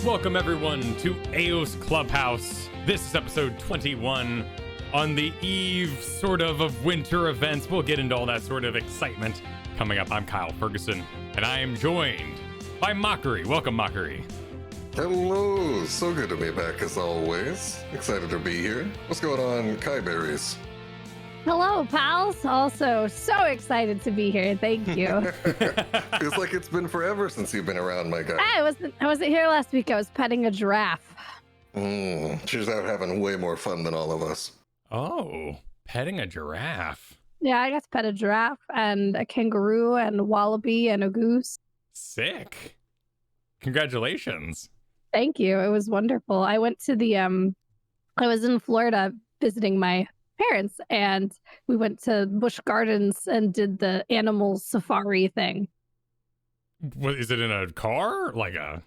Welcome everyone to Aeos Clubhouse. This is episode 21 on the eve, sort of winter events. We'll get into all that sort of excitement coming up. I'm Kyle Ferguson, and I am joined by Mochrie. Welcome, Mochrie. Hello, so good to be back as always. Excited to be here. What's going on, Kiyeberries? Hello, pals. Also, so excited to be here. Thank you. Feels like it's been forever since you've been around, my guy. I wasn't here last week. I was petting a giraffe. She's out having way more fun than all of us. Oh, petting a giraffe. Yeah, I got to pet a giraffe and a kangaroo and a wallaby and a goose. Sick. Congratulations. Thank you. It was wonderful. I went to I was in Florida visiting my parents, and we went to Busch Gardens and did the animal safari thing. What, is it in a car?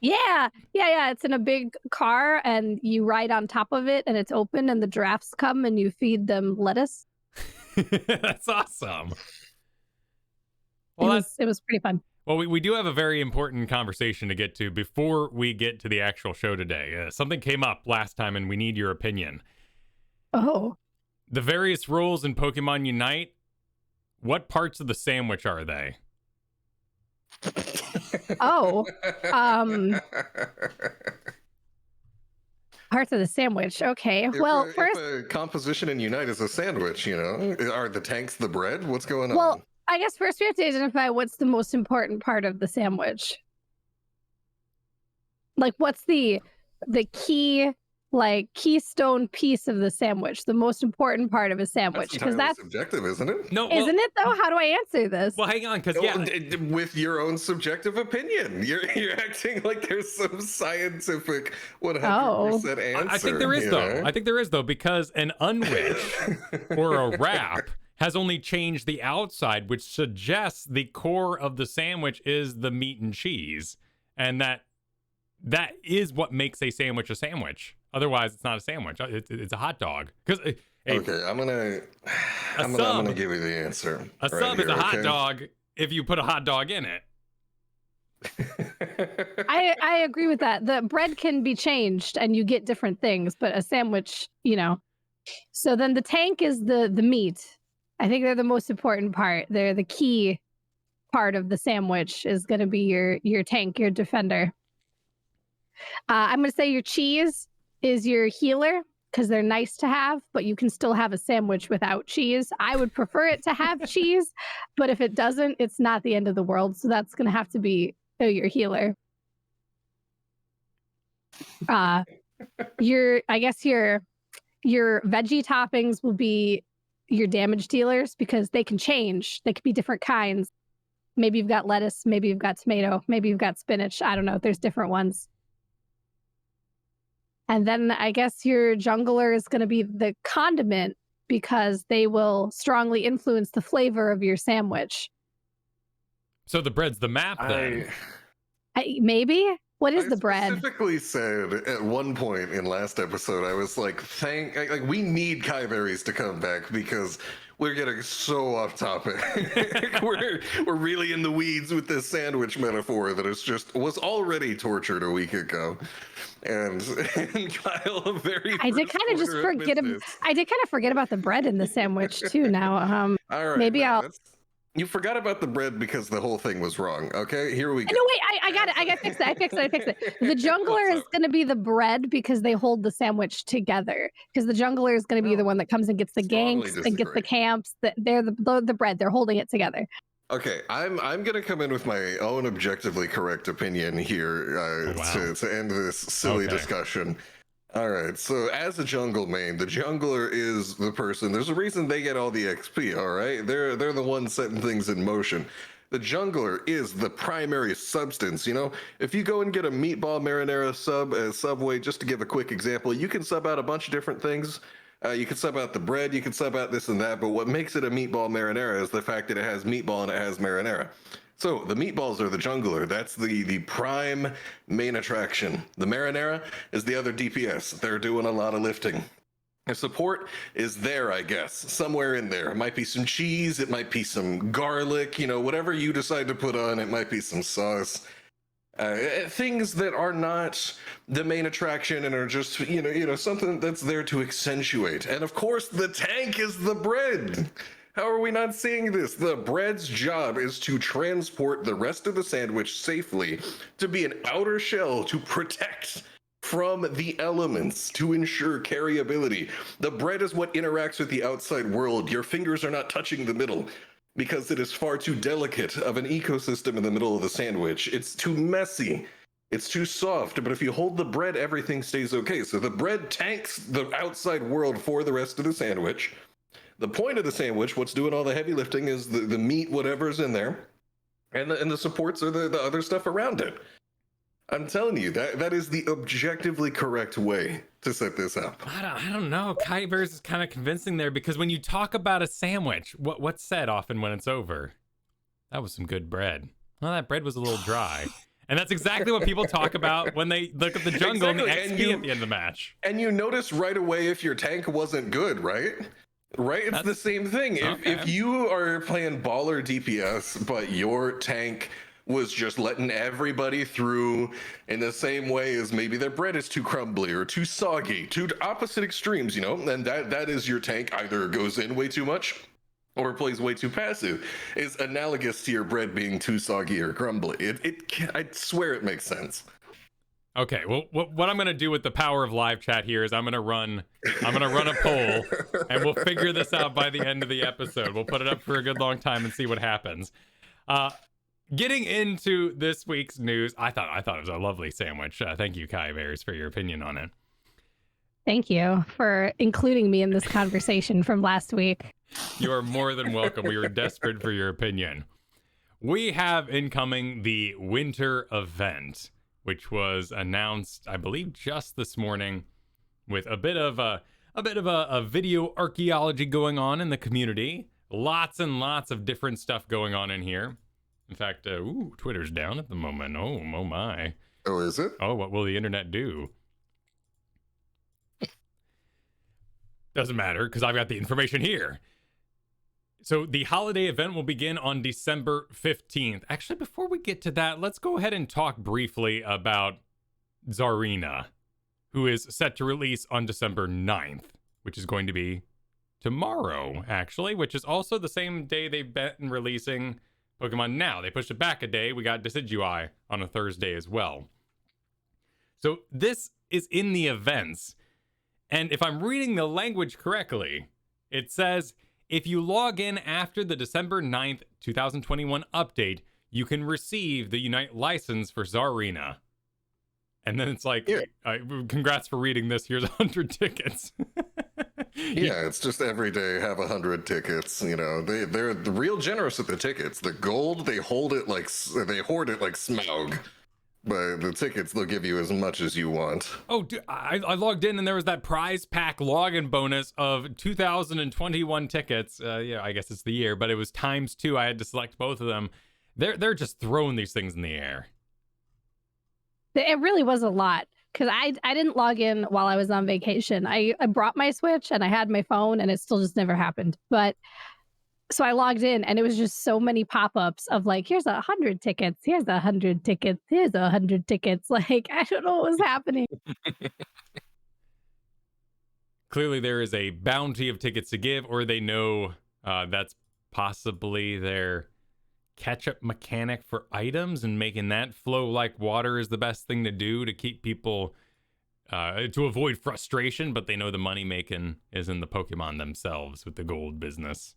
Yeah. It's in a big car, and you ride on top of it, and it's open, and the giraffes come, and you feed them lettuce. That's awesome. Well, it was pretty fun. Well, we do have a very important conversation to get to before we get to the actual show today. Something came up last time, and we need your opinion. Oh. The various roles in Pokemon UNITE, what parts of the sandwich are they? Oh. Parts of the sandwich. Okay. First, if a composition in UNITE is a sandwich, are the tanks the bread? What's going on? Well, I guess first we have to identify what's the most important part of the sandwich. Like, what's the key, keystone piece of the sandwich, the most important part of a sandwich? Because that's subjective, isn't it? No, isn't it though? How do I answer this? Well, hang on, because with your own subjective opinion, you're acting like there's some scientific 100% answer. I think there is though. I think there is though, because an unwich or a wrap has only changed the outside, which suggests the core of the sandwich is the meat and cheese, and that is what makes a sandwich a sandwich. Otherwise, it's not a sandwich. It's a hot dog. Okay, I'm gonna give you the answer. A sub is a hot dog if you put a hot dog in it. I agree with that. The bread can be changed and you get different things, but a sandwich, So then the tank is the meat. I think they're the most important part. They're the key part of the sandwich is going to be your tank, your defender. I'm going to say your cheese is your healer because they're nice to have, but you can still have a sandwich without cheese. I would prefer it to have cheese, but if it doesn't, it's not the end of the world. So that's going to have to be your healer. Your veggie toppings will be your damage dealers because they can change. They could be different kinds. Maybe you've got lettuce, maybe you've got tomato, maybe you've got spinach. I don't know. There's different ones. And then I guess your jungler is going to be the condiment because they will strongly influence the flavor of your sandwich. So the bread's the map then. Maybe? What is the bread? I specifically said at one point in last episode, I was like, we need Kiyeberries to come back because we're getting so off topic. we're really in the weeds with this sandwich metaphor that was already tortured a week ago. And Kyle, I did kind of just forget. I did kind of forget about the bread in the sandwich too. Now, all right, maybe You forgot about the bread because the whole thing was wrong. Okay, here we go. No, wait, I got it. I fixed it. The jungler is going to be the bread because they hold the sandwich together. Because the jungler is going to be the one that comes and gets the ganks and gets the camps. They're the bread. They're holding it together. Okay, I'm going to come in with my own objectively correct opinion here to end this silly discussion. All right, so as a jungle main, the jungler is the person. There's a reason they get all the XP, all right? They're the ones setting things in motion. The jungler is the primary substance, If you go and get a meatball marinara sub at Subway, just to give a quick example, you can sub out a bunch of different things. You can sub out the bread, you can sub out this and that, but what makes it a meatball marinara is the fact that it has meatball and it has marinara. So the meatballs are the jungler. That's the prime main attraction. The marinara is the other DPS. They're doing a lot of lifting. The support is there, I guess, somewhere in there. It might be some cheese. It might be some garlic, whatever you decide to put on. It might be some sauce. things that are not the main attraction and are just something that's there to accentuate. And of course, the tank is the bread. How are we not seeing this? The bread's job is to transport the rest of the sandwich safely, to be an outer shell to protect from the elements, to ensure carryability. The bread is what interacts with the outside world. Your fingers are not touching the middle, because it is far too delicate of an ecosystem in the middle of the sandwich. It's too messy. It's too soft. But if you hold the bread, everything stays okay. So the bread tanks the outside world for the rest of the sandwich. The point of the sandwich, what's doing all the heavy lifting, is the meat, whatever's in there, and the supports are the other stuff around it. I'm telling you, that is the objectively correct way to set this up. I don't know. Kiyeberries is kind of convincing there, because when you talk about a sandwich, what's said often when it's over? That was some good bread. Well, that bread was a little dry. And that's exactly what people talk about when they look at the jungle and the XP at the end of the match. And you notice right away if your tank wasn't good, right? Right? It's the same thing. If you are playing baller DPS, but your tank was just letting everybody through in the same way as maybe their bread is too crumbly or too soggy, two opposite extremes, and that is your tank either goes in way too much or plays way too passive, is analogous to your bread being too soggy or crumbly. I swear it makes sense. Okay, well, what I'm gonna do with the power of live chat here is I'm gonna run a poll, and we'll figure this out by the end of the episode. We'll put it up for a good long time and see what happens. Getting into this week's news, I thought it was a lovely sandwich. Thank you, Kiyeberries, for your opinion on it. Thank you for including me in this conversation from last week. You are more than welcome. We were desperate for your opinion. We have incoming the Winter Event, which was announced, I believe, just this morning, with a bit of a video archaeology going on in the community. Lots and lots of different stuff going on in here. In fact, Twitter's down at the moment. Oh my. Oh, is it? Oh, what will the internet do? Doesn't matter, because I've got the information here. So the holiday event will begin on December 15th. Actually, before we get to that, let's go ahead and talk briefly about Tsareena, who is set to release on December 9th, which is going to be tomorrow, actually, which is also the same day they've been releasing Pokemon Now. They pushed it back a day. We got Decidueye on a Thursday as well. So this is in the events. And if I'm reading the language correctly, it says, if you log in after the December 9th, 2021 update, you can receive the Unite license for Tsareena. And then it's like, congrats for reading this. Here's 100 tickets. Yeah, it's just every day have 100 tickets. They're real generous with the tickets. The gold, they hoard it like Smaug. But the tickets, they'll give you as much as you want. Oh, dude, I logged in and there was that prize pack login bonus of 2021 tickets. I guess it's the year, but it was ×2. I had to select both of them. They're just throwing these things in the air. It really was a lot, because I didn't log in while I was on vacation. I brought my Switch and I had my phone, and it still just never happened. But so I logged in, and it was just so many pop-ups of like, here's 100 tickets, here's 100 tickets, here's 100 tickets. Like, I don't know what was happening. Clearly there is a bounty of tickets to give, or they know that's possibly their catch-up mechanic for items, and making that flow like water is the best thing to do to keep people to avoid frustration, but they know the money making is in the Pokemon themselves with the gold business.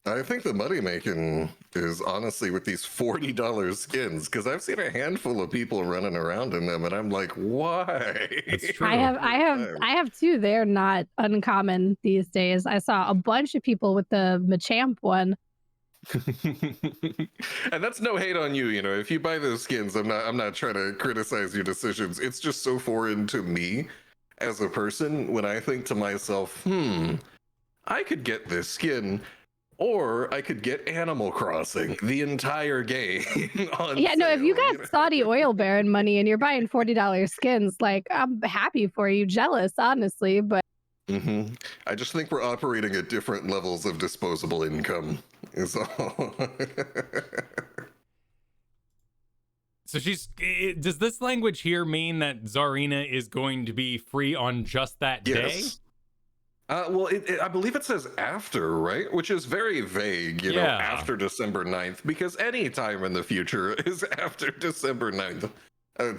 I think the money making is honestly with these $40 skins, because I've seen a handful of people running around in them, and I'm like, why? It's true. I have two. They're not uncommon these days. I saw a bunch of people with the Machamp one. And that's no hate on you. If you buy those skins, I'm not trying to criticize your decisions. It's just so foreign to me as a person when I think to myself, I could get this skin. Or I could get Animal Crossing, the entire game. If you got Saudi oil baron money and you're buying $40 skins, like, I'm happy for you, jealous, honestly, but. I just think we're operating at different levels of disposable income, is all. So does this language here mean that Tsareena is going to be free on just that day? Well, I believe it says after, right? Which is very vague, you know, after December 9th, because any time in the future is after December 9th.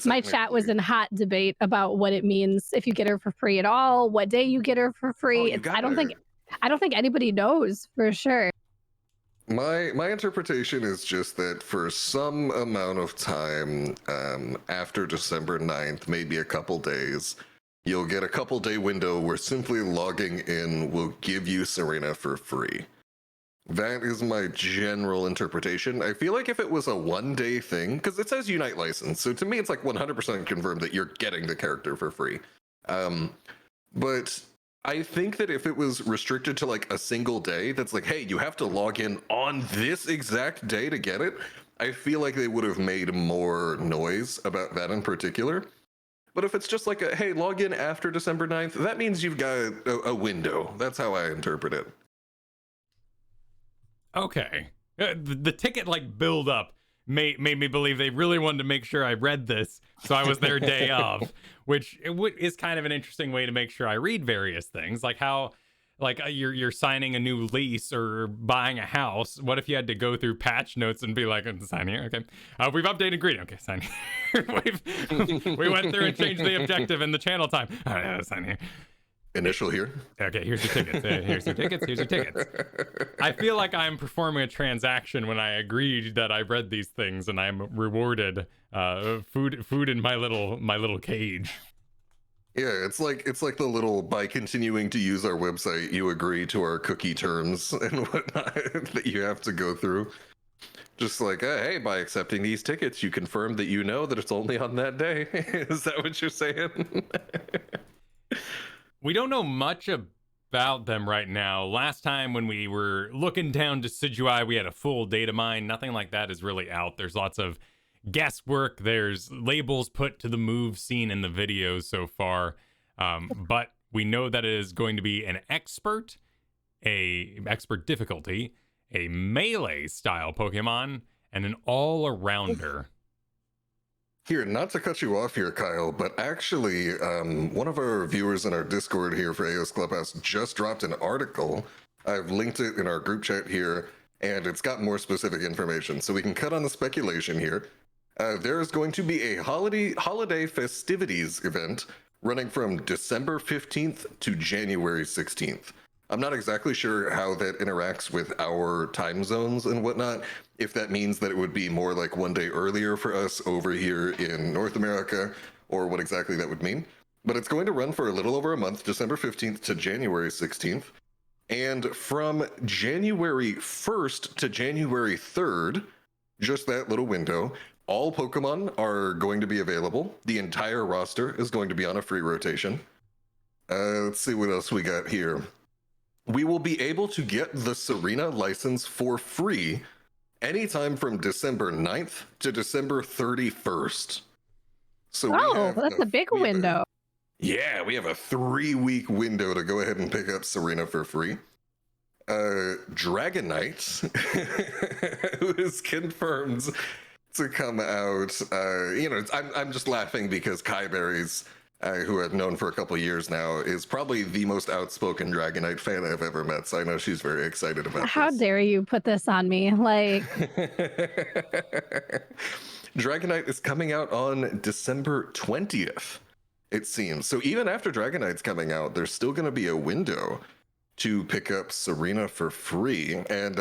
My chat was in hot debate about what it means if you get her for free at all, what day you get her for free. I don't think anybody knows for sure. My interpretation is just that for some amount of time after December 9th, maybe a couple days, you'll get a couple day window where simply logging in will give you Serena for free. That is my general interpretation. I feel like if it was a one-day thing, because it says Unite license, so to me it's like 100% confirmed that you're getting the character for free. But I think that if it was restricted to like a single day, that's like, hey, you have to log in on this exact day to get it, I feel like they would have made more noise about that in particular. But if it's just like a, hey, log in after December 9th, that means you've got a window. That's how I interpret it. Okay. The ticket like build up made me believe they really wanted to make sure I read this, so I was there day of, which is kind of an interesting way to make sure I read various things, like how like you're signing a new lease or buying a house. What if you had to go through patch notes and be like, sign here, okay, we've updated greeting, okay, sign here. we went through and changed the objective and the channel time, all right, sign here. Initial here. Okay, here's your tickets. Here's your tickets. Here's your tickets. I feel like I'm performing a transaction when I agreed that I read these things and I'm rewarded food in my little cage. Yeah, it's like the little, by continuing to use our website, you agree to our cookie terms and whatnot that you have to go through. Just like, hey, by accepting these tickets, you confirm that you know that it's only on that day. Is that what you're saying? We don't know much about them right now. Last time when we were looking down Decidueye, we had a full data mine. Nothing like that is really out. There's lots of guesswork. There's labels put to the moves seen in the videos so far. But we know that it is going to be an expert difficulty, a melee style Pokemon, and an all-arounder. Here, not to cut you off here, Kyle, but actually, one of our viewers in our Discord here for Aeos Clubhouse just dropped an article. I've linked it in our group chat here, and it's got more specific information, so we can cut on the speculation here. There is going to be a holiday festivities event running from December 15th to January 16th. I'm not exactly sure how that interacts with our time zones and whatnot, if that means that it would be more like one day earlier for us over here in North America, or what exactly that would mean. But it's going to run for a little over a month, December 15th to January 16th. And from January 1st to January 3rd, just that little window, all Pokemon are going to be available. The entire roster is going to be on a free rotation. Let's see what else we got here. We will be able to get the Serena license for free anytime from December 9th to December 31st. So that's a big window. Yeah, we have a 3-week window to go ahead and pick up Serena for free. Dragonite, who is confirmed to come out. I'm just laughing because Kiyeberries, who I've known for a couple years now, is probably the most outspoken Dragonite fan I've ever met. So I know she's very excited about this. How dare you put this on me? Like, Dragonite is coming out on December 20th, it seems. So even after Dragonite's coming out, there's still going to be a window to pick up Serena for free. And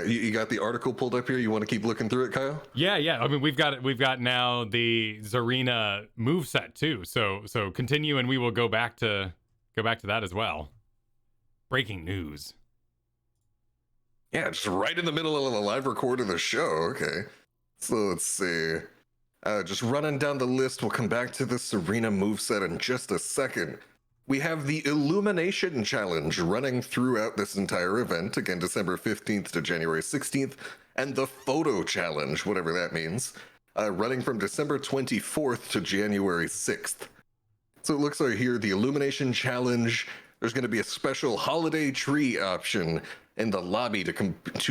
you got the article pulled up here. You want to keep looking through it, Kyle? Yeah. I mean, we've got now the Serena moveset too. So continue, and we will go back to that as well. Breaking news. Yeah, just right in the middle of the live record of the show. Okay, so let's see. Just running down the list. We'll come back to the Serena moveset in just a second. We have the Illumination Challenge running throughout this entire event, again, December 15th to January 16th, and the Photo Challenge, whatever that means, running from December 24th to January 6th. So it looks like here, the Illumination Challenge, there's going to be a special holiday tree option in the lobby to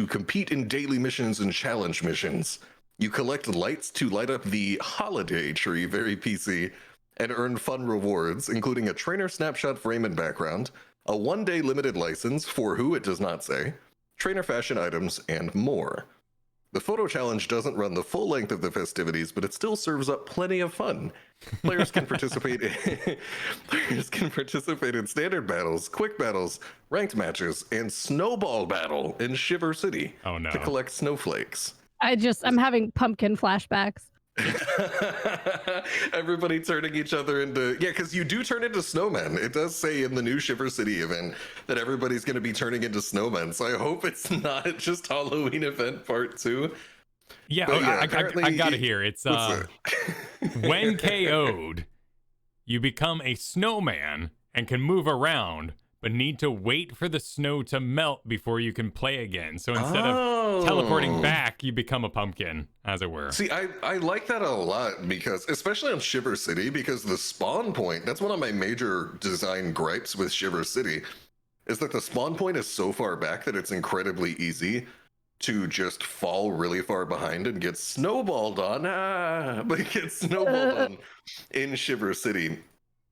compete in daily missions and challenge missions. You collect lights to light up the holiday tree, very PC, and earn fun rewards, including a trainer snapshot frame and background, a one-day limited license, for who it does not say, trainer fashion items, and more. The photo challenge doesn't run the full length of the festivities, but it still serves up plenty of fun. Players can participate in standard battles, quick battles, ranked matches, and snowball battle in Shiver City to collect snowflakes. I'm having pumpkin flashbacks. Everybody turning each other into, because you do turn into snowmen. It does say in the new Shiver City event that everybody's going to be turning into snowmen, so I hope it's not just Halloween event part 2. I got it here. It's when KO'd, you become a snowman and can move around, but need to wait for the snow to melt before you can play again. So instead of teleporting back, you become a pumpkin, as it were. See, I like that a lot, because, especially on Shiver City, because the spawn point, that's one of my major design gripes with Shiver City, is that the spawn point is so far back that it's incredibly easy to just fall really far behind and get snowballed on. In Shiver City,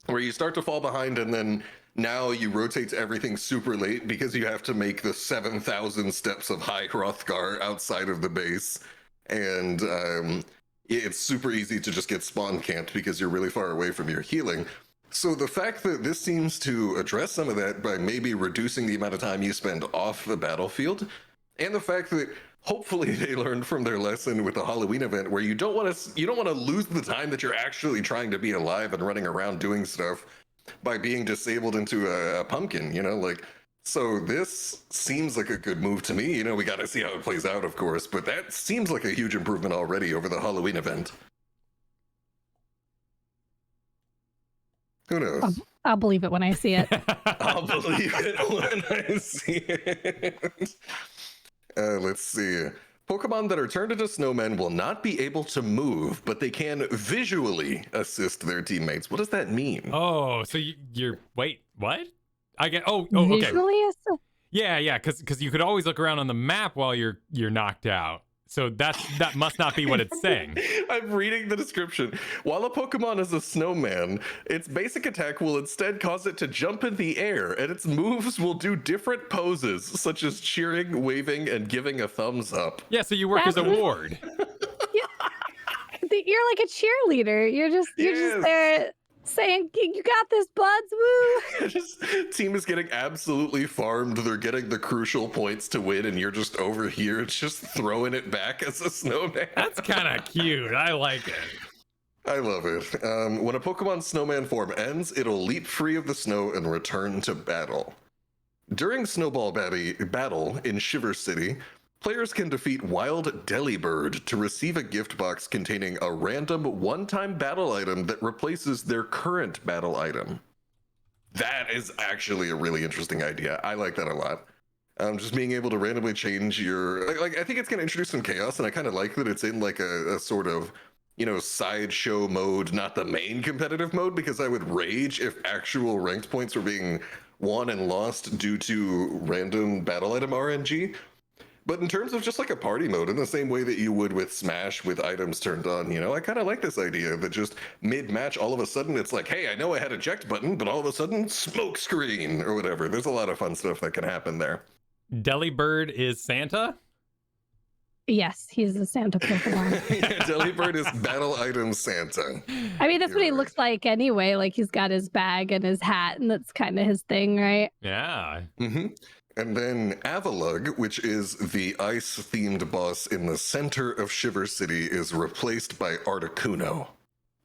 where you start to fall behind and then now you rotate everything super late because you have to make the 7,000 steps of High Hrothgar outside of the base. And it's super easy to just get spawn camped because you're really far away from your healing. So the fact that this seems to address some of that by maybe reducing the amount of time you spend off the battlefield, and the fact that hopefully they learned from their lesson with the Halloween event, where you don't want to lose the time that you're actually trying to be alive and running around doing stuff by being disabled into a pumpkin, so this seems like a good move to me. We got to see how it plays out, of course, but that seems like a huge improvement already over the Halloween event. Who knows? I'll believe it when I see it. I'll believe it when I see it. Let's see. Pokemon that are turned into snowmen will not be able to move, but they can visually assist their teammates. What does that mean? Oh, so you're wait, what? I get. Okay. Visually assist? Yeah, because you could always look around on the map while you're knocked out. So that must not be what it's saying. I'm reading the description. While a Pokemon is a snowman, its basic attack will instead cause it to jump in the air, and its moves will do different poses, such as cheering, waving, and giving a thumbs up. Yeah, so you work as a ward. You're like a cheerleader. You're just there saying, "You got this, buds, woo!" This team is getting absolutely farmed. They're getting the crucial points to win, and you're just over here just throwing it back as a snowman. That's kind of cute. I like it. I love it. When a Pokemon snowman form ends, it'll leap free of the snow and return to battle. During Snowball Battle in Shiver City, players can defeat Wild Delibird to receive a gift box containing a random one-time battle item that replaces their current battle item. That is actually a really interesting idea. I like that a lot. Just being able to randomly change your... I think it's going to introduce some chaos, and I kind of like that it's in a sort of, sideshow mode, not the main competitive mode, because I would rage if actual ranked points were being won and lost due to random battle item RNG. But in terms of just a party mode, in the same way that you would with Smash with items turned on, I kind of like this idea that just mid-match, all of a sudden it's like, hey, I know I had eject button, but all of a sudden, smoke screen or whatever. There's a lot of fun stuff that can happen there. Delibird is Santa? Yes, he's a Santa Pokemon. Yeah, Delibird is battle item Santa. I mean, that's what he looks like anyway. Like, he's got his bag and his hat, and that's kind of his thing, right? Yeah. Mm-hmm. And then Avalugg, which is the ice-themed boss in the center of Shiver City, is replaced by Articuno.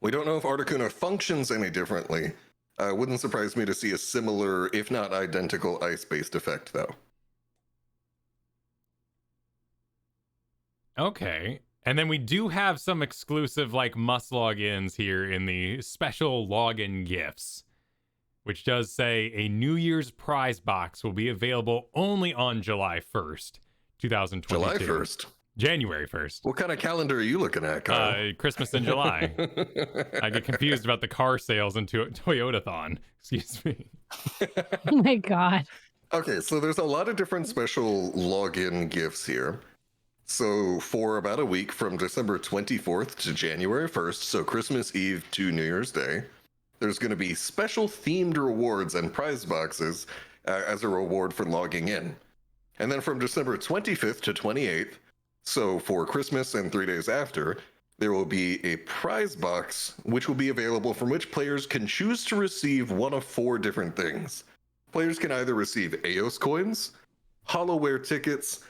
We don't know if Articuno functions any differently. Wouldn't surprise me to see a similar, if not identical, ice-based effect, though. Okay. And then we do have some exclusive, must logins here in the special login gifts, which does say a New Year's prize box will be available only on July 1st, 2022. July 1st? January 1st. What kind of calendar are you looking at, Kyle? Christmas in July. I get confused about the car sales into Toyotathon. Excuse me. Oh my God. Okay, so there's a lot of different special login gifts here. So for about a week from December 24th to January 1st, so Christmas Eve to New Year's Day, there's going to be special themed rewards and prize boxes as a reward for logging in. And then from December 25th to 28th, so for Christmas and 3 days after, there will be a prize box which will be available from which players can choose to receive one of 4 different things. Players can either receive Aeos coins, Hollowware tickets,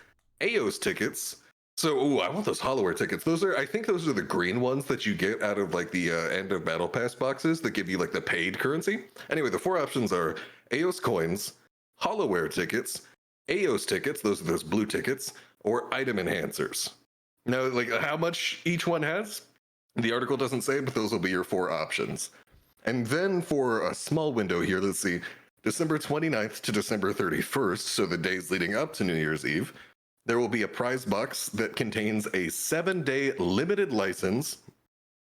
Aeos tickets. So, I want those Hollowware tickets. I think those are the green ones that you get out of like the end of Battle Pass boxes that give you like the paid currency. Anyway, the 4 options are Aeos coins, Hollowware tickets, Aeos tickets, those are those blue tickets, or item enhancers. Now, like how much each one has, the article doesn't say, but those will be your 4 options. And then for a small window here, let's see, December 29th to December 31st, so the days leading up to New Year's Eve, there will be a prize box that contains a 7-day limited license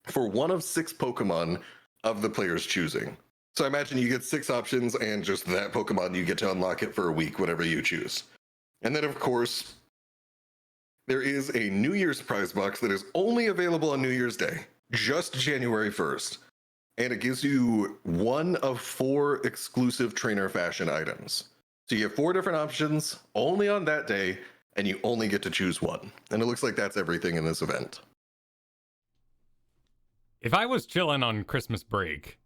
for one of 6 Pokemon of the player's choosing. So I imagine you get 6 options and just that Pokemon, you get to unlock it for a week, whatever you choose. And then, of course, there is a New Year's prize box that is only available on New Year's Day, just January 1st. And it gives you one of 4 exclusive trainer fashion items. So you have 4 different options only on that day, and you only get to choose one. And it looks like that's everything in this event. If I was chilling on Christmas break,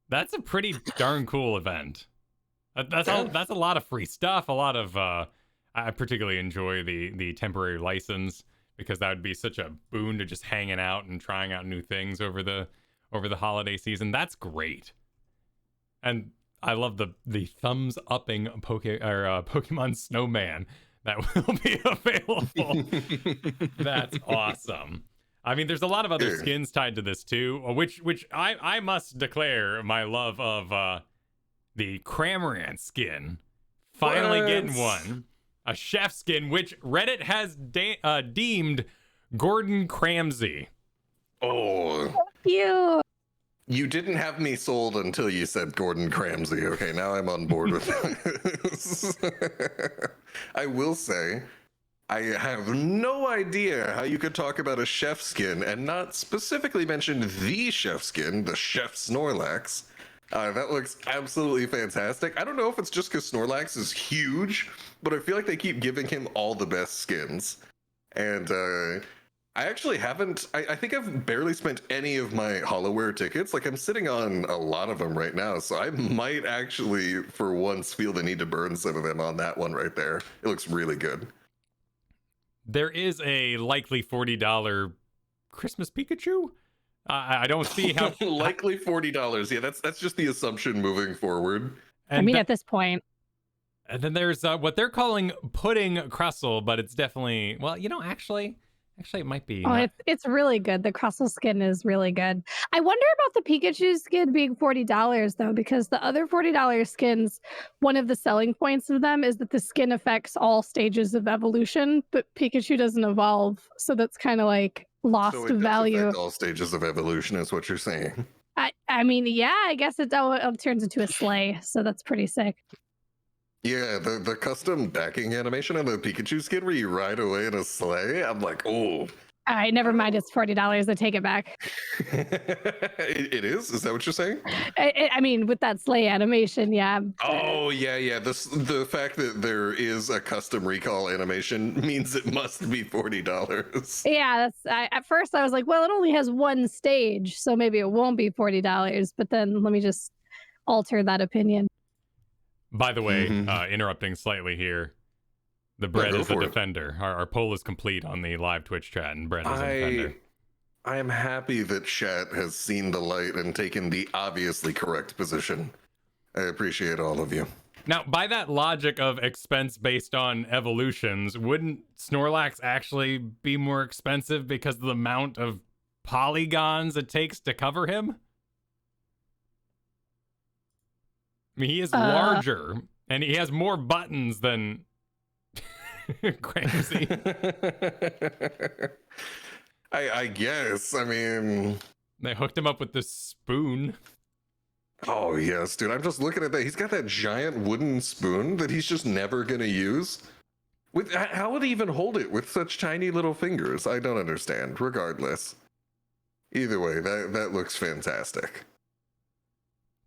that's a pretty darn cool event. That's a lot of free stuff. A lot of I particularly enjoy the temporary license because that would be such a boon to just hanging out and trying out new things over the holiday season. That's great. And I love the thumbs upping Pokemon Snowman that will be available. That's awesome. I mean, there's a lot of other skins tied to this too, which I must declare my love of the Cramorant skin. Finally getting one. A chef skin, which Reddit has deemed Gordon Cramsey. Oh. Cute. You didn't have me sold until you said Gordon Cramsey. Okay, now I'm on board with this. I will say, I have no idea how you could talk about a chef skin and not specifically mention the chef skin, the Chef Snorlax. That looks absolutely fantastic. I don't know if it's just because Snorlax is huge, but I feel like they keep giving him all the best skins. And I actually haven't, I think I've barely spent any of my Hollowware tickets. Like I'm sitting on a lot of them right now, so I might actually for once feel the need to burn some of them on that one right there. It looks really good. There is a likely $40 Christmas Pikachu. I don't see how likely $40. Yeah, that's just the assumption moving forward. And I mean, at this point. And then there's what they're calling pudding Crustle, but it's definitely actually it might be. Oh, it's really good. The Crustle skin is really good. I wonder about the Pikachu skin being $40 though, because the other $40 skins, one of the selling points of them is that the skin affects all stages of evolution, but Pikachu doesn't evolve, so that's kind of like lost so it value. Does affect all stages of evolution is what you're saying. I mean, yeah, I guess it turns into a sleigh, so that's pretty sick. Yeah, the custom backing animation on the Pikachu skin where you ride away in a sleigh, I'm like, oh. All right, never mind. It's $40. I take it back. It is? Is that what you're saying? I mean, with that sleigh animation, yeah. Oh, yeah. The fact that there is a custom recall animation means it must be $40. Yeah, at first I was like, well, it only has one stage, so maybe it won't be $40. But then let me just alter that opinion. By the way, interrupting slightly here, the Bread is a defender. Our poll is complete on the live Twitch chat, and Bread is a defender. I am happy that chat has seen the light and taken the obviously correct position. I appreciate all of you. Now, by that logic of expense based on evolutions, wouldn't Snorlax actually be more expensive because of the amount of polygons it takes to cover him? I mean, he is larger, and he has more buttons than Crazy. I guess. I mean... They hooked him up with this spoon. Oh, yes, dude. I'm just looking at that. He's got that giant wooden spoon that he's just never going to use. How would he even hold it with such tiny little fingers? I don't understand. Regardless, either way, that looks fantastic.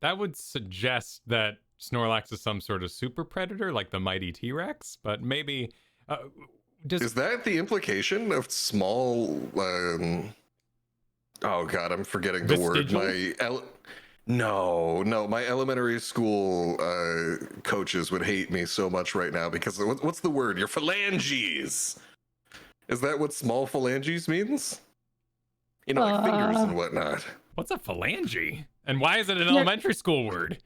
That would suggest that Snorlax is some sort of super predator, like the mighty T-Rex, but maybe. Is that the implication of small? Oh God, I'm forgetting the word. No, my elementary school coaches would hate me so much right now because what's the word? Your phalanges. Is that what small phalanges means? You know, like fingers and whatnot. What's a phalange? And why is it an elementary school word?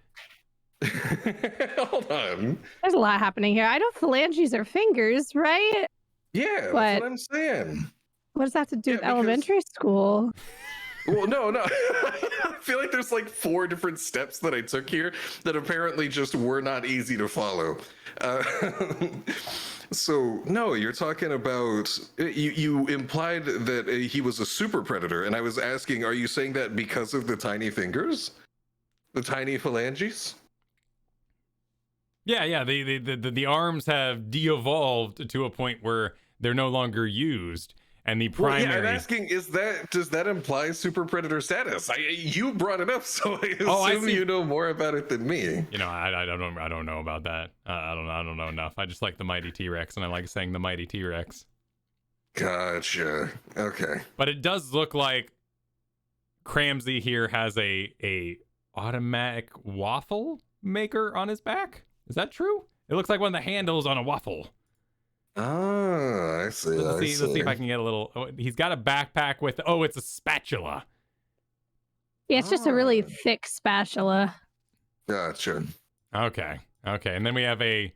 Hold on. There's a lot happening here. I know phalanges are fingers, right? Yeah, that's what I'm saying. What does that have to do with elementary school? Well, no. I feel like there's like 4 different steps that I took here that apparently just were not easy to follow. So, no, you're talking about, you implied that he was a super predator, and I was asking, are you saying that because of the tiny fingers? The tiny phalanges? Yeah, the arms have de-evolved to a point where they're no longer used. And the primary. Well, yeah, I'm asking, does that imply super predator status? You brought it up, so I assume you know more about it than me. You know, I don't know about that. I don't know enough. I just like the mighty T-Rex, and I like saying the mighty T-Rex. Gotcha. Okay. But it does look like Cramsy here has a automatic waffle maker on his back. Is that true? It looks like one of the handles on a waffle. Ah, I see. Let's see if I can get a little. Oh, he's got a backpack with. Oh, it's a spatula. Yeah, it's just a really thick spatula. Gotcha. Okay. And then we have a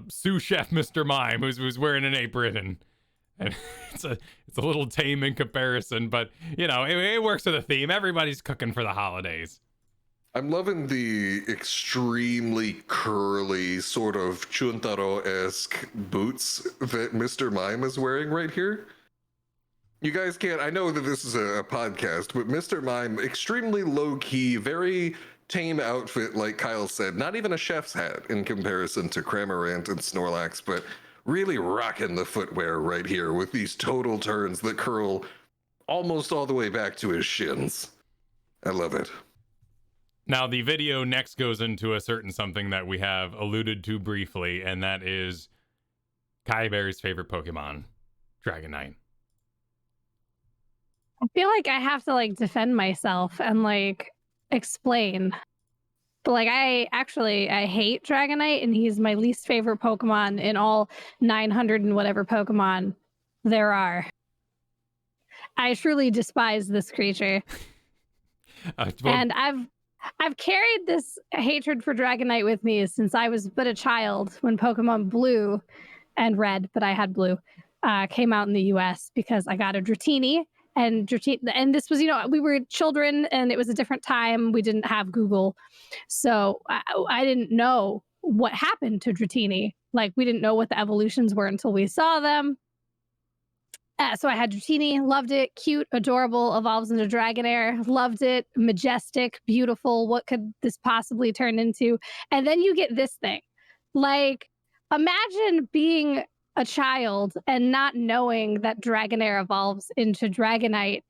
sous chef, Mr. Mime, who's wearing an apron, and it's a little tame in comparison, but you know it works with the theme. Everybody's cooking for the holidays. I'm loving the extremely curly, sort of Chuntaro-esque boots that Mr. Mime is wearing right here. You guys can't, I know that this is a podcast, but Mr. Mime, extremely low-key, very tame outfit, like Kyle said. Not even a chef's hat in comparison to Cramorant and Snorlax, but really rocking the footwear right here with these total turns that curl almost all the way back to his shins. I love it. Now, the video next goes into a certain something that we have alluded to briefly, and that is Kiyeberries' favorite Pokemon, Dragonite. I feel like I have to like defend myself and like explain. But like I hate Dragonite, and he's my least favorite Pokemon in all 900 and whatever Pokemon there are. I truly despise this creature. And I've carried this hatred for Dragonite with me since I was but a child when Pokemon Blue and Red, but I had Blue, came out in the US because I got a Dratini. And this was, we were children and it was a different time. We didn't have Google. So I didn't know what happened to Dratini. Like, we didn't know what the evolutions were until we saw them. So I had Dratini, loved it, cute, adorable, evolves into Dragonair, loved it, majestic, beautiful. What could this possibly turn into? And then you get this thing. Like, imagine being a child and not knowing that Dragonair evolves into Dragonite,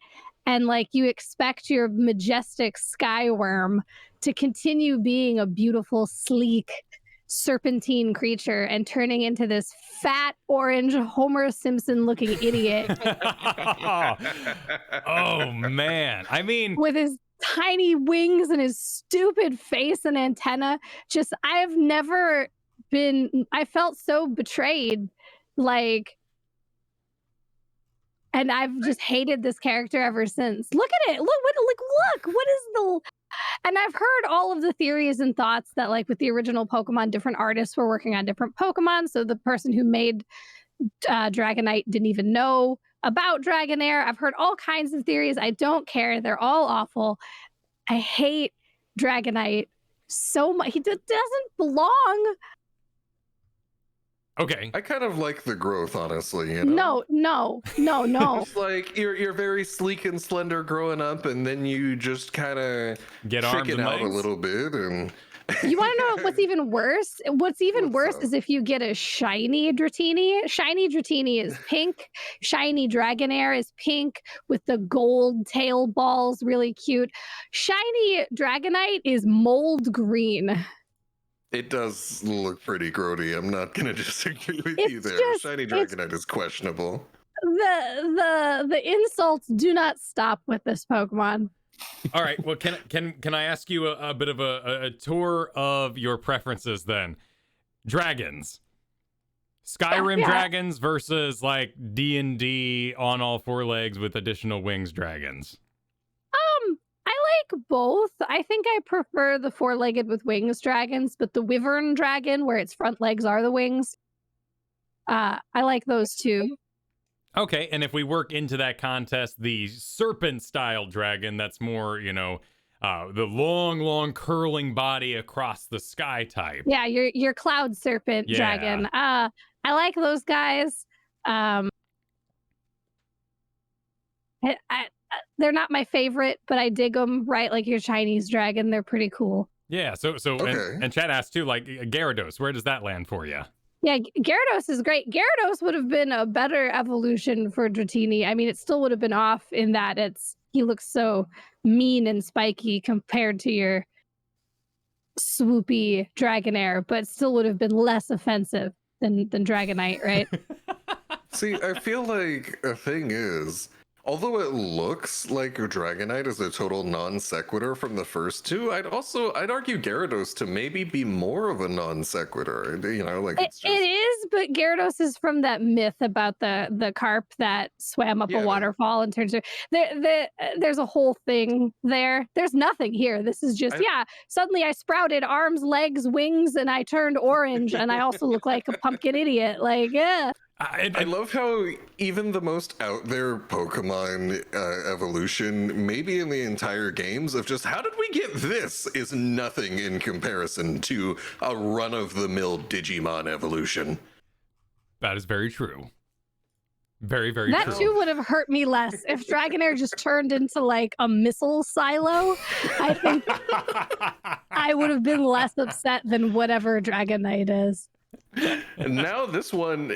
and like you expect your majestic Skyworm to continue being a beautiful, sleek, serpentine creature and turning into this fat orange Homer Simpson looking idiot. Oh man, I mean, with his tiny wings and his stupid face and antenna. Just, I felt so betrayed, like, and I've just hated this character ever since. Look at it. Look, what is the... And I've heard all of the theories and thoughts that, like, with the original Pokemon, different artists were working on different Pokemon. So the person who made Dragonite didn't even know about Dragonair. I've heard all kinds of theories. I don't care. They're all awful. I hate Dragonite so much. He doesn't belong. Okay. I kind of like the growth, honestly. You know? No. It's like you're very sleek and slender growing up, and then you just kind of get arms and out legs a little bit, and You want to know what's even worse? What's even worse up? is if you get a shiny Dratini. Shiny Dratini is pink. Shiny Dragonair is pink with the gold tail balls, really cute. Shiny Dragonite is mold green. It does look pretty grody. I'm not gonna disagree with you there. Shiny Dragonite is questionable. The insults do not stop with this Pokemon. All right. Well, can I ask you a bit of a tour of your preferences then? Dragons, Skyrim dragons versus like D&D on all four legs with additional wings dragons. I like both. I think I prefer the four-legged with wings dragons, but the wyvern dragon, where its front legs are the wings, I like those too. Okay, and if we work into that contest, the serpent-style dragon, that's more, the long curling body across the sky type. Yeah, your cloud serpent dragon. I like those guys. They're not my favorite, but I dig them, right? Like your Chinese dragon, they're pretty cool. Yeah, so Okay. and Chad asked too, like Gyarados, where does that land for you? Yeah, Gyarados is great. Gyarados would have been a better evolution for Dratini. I mean, it still would have been off in that he looks so mean and spiky compared to your swoopy Dragonair, but still would have been less offensive than Dragonite, right? See, I feel like a thing is, although it looks like Dragonite is a total non sequitur from the first two, I'd argue Gyarados to maybe be more of a non sequitur. It is, but Gyarados is from that myth about the carp that swam up a waterfall and turns. There's a whole thing there. There's nothing here. This is just suddenly I sprouted arms, legs, wings, and I turned orange, and I also look like a pumpkin idiot. Like, yeah. I love how even the most out there Pokemon evolution, maybe in the entire games, of just how did we get this is nothing in comparison to a run-of-the-mill Digimon evolution. That is very true. Very, very true. That too would have hurt me less if Dragonair just turned into like a missile silo. I think I would have been less upset than whatever Dragonite is. And now this one,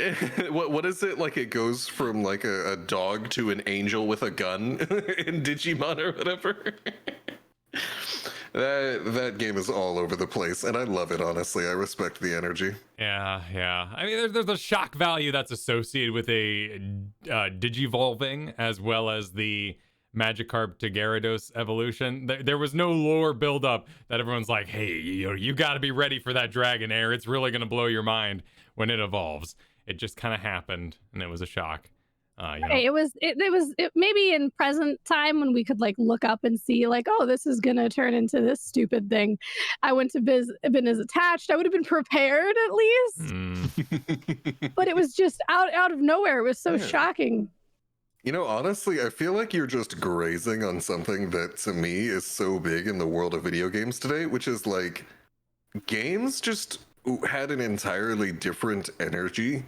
what is it? Like it goes from like a dog to an angel with a gun in Digimon or whatever. That game is all over the place, and I love it, honestly. I respect the energy. Yeah. I mean, there's a shock value that's associated with a Digivolving, as well as the Magikarp to Gyarados evolution. There was no lore buildup that everyone's like, hey, you got to be ready for that Dragonair. It's really going to blow your mind when it evolves. It just kind of happened, and it was a shock. It was maybe in present time when we could like look up and see like, oh, this is gonna turn into this stupid thing. I wouldn't have been as attached. I would have been prepared at least. But it was just out of nowhere. It was so shocking. Honestly, I feel like you're just grazing on something that to me is so big in the world of video games today, which is like games just had an entirely different energy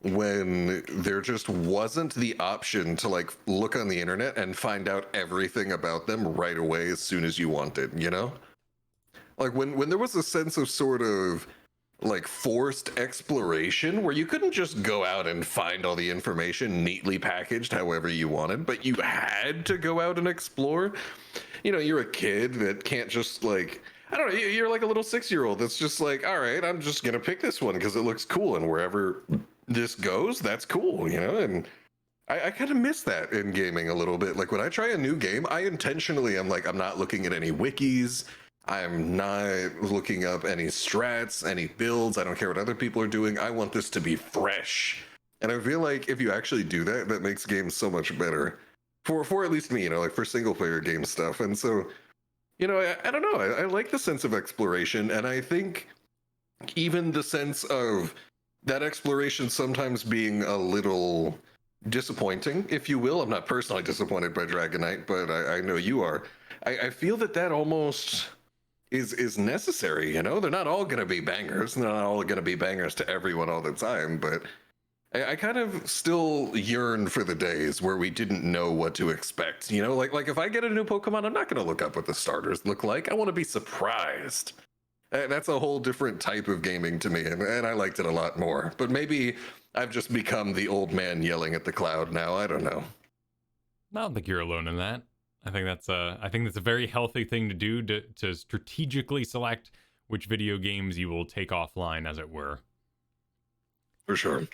when there just wasn't the option to like look on the internet and find out everything about them right away as soon as you wanted, Like when there was a sense of sort of like forced exploration where you couldn't just go out and find all the information neatly packaged however you wanted, but you had to go out and explore. You're a kid that can't just like, I don't know, you're like a little 6-year-old that's just like, all right, I'm just gonna pick this one because it looks cool, and wherever this goes, that's cool, and I kind of miss that in gaming a little bit. Like when I try a new game, I intentionally am like, I'm not looking at any wikis, I'm not looking up any strats, any builds, I don't care what other people are doing, I want this to be fresh. And I feel like if you actually do that, that makes games so much better for at least me, like for single player game stuff. And so I don't know, I like the sense of exploration, and I think even the sense of that exploration sometimes being a little disappointing, if you will. I'm not personally disappointed by Dragonite, but I know you are. I feel that almost is necessary, They're not all going to be bangers. They're not all going to be bangers to everyone all the time, but I kind of still yearn for the days where we didn't know what to expect, Like if I get a new Pokemon, I'm not going to look up what the starters look like. I want to be surprised. That's a whole different type of gaming to me, and I liked it a lot more. But maybe I've just become the old man yelling at the cloud now. I don't know. I don't think you're alone in that. I think that's a very healthy thing to do to strategically select which video games you will take offline, as it were. For sure.